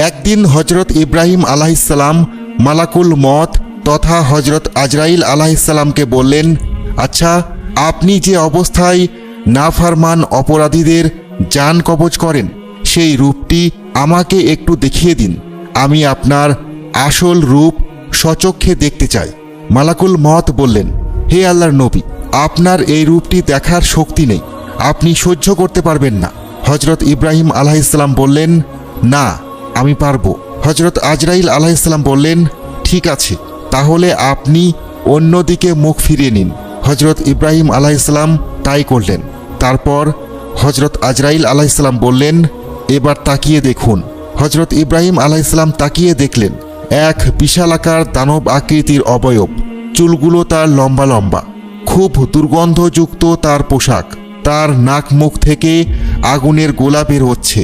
একদিন হজরত ইব্রাহিম আলাইহিসসালাম মালাকুল মত তথা হজরত আজরাইল আলাইহিসসালামকে বললেন, আচ্ছা, আপনি যে অবস্থায় নাফরমান অপরাধীদের জান কবজ করেন সেই রূপটি আমাকে একটু দেখিয়ে দিন। আমি আপনার আসল রূপ স্বচক্ষে দেখতে চাই। মালাকুল মত বললেন, হে আল্লাহর নবী, আপনার এই রূপটি দেখার শক্তি নেই, আপনি সহ্য করতে পারবেন না। হজরত ইব্রাহিম আলাইহিসসালাম বললেন, না, আমি পারবো। হজরত আজরাইল আলাইহিসসালাম বললেন, ঠিক আছে, তাহলে আপনি অন্যদিকে মুখ ফিরিয়ে নিন। হজরত ইব্রাহিম আলাইহিসসালাম তাই করলেন। তারপর হজরত আজরাইল আলাইহিসসালাম বললেন, এবার তাকিয়ে দেখুন। হজরত ইব্রাহিম আলাইহিসসালাম তাকিয়ে দেখলেন এক বিশালাকার দানব আকৃতির অবয়ব, চুলগুলো তার লম্বা লম্বা, খুব দুর্গন্ধযুক্ত তার পোশাক, তার নাক মুখ থেকে আগুনের গোলা বের হচ্ছে।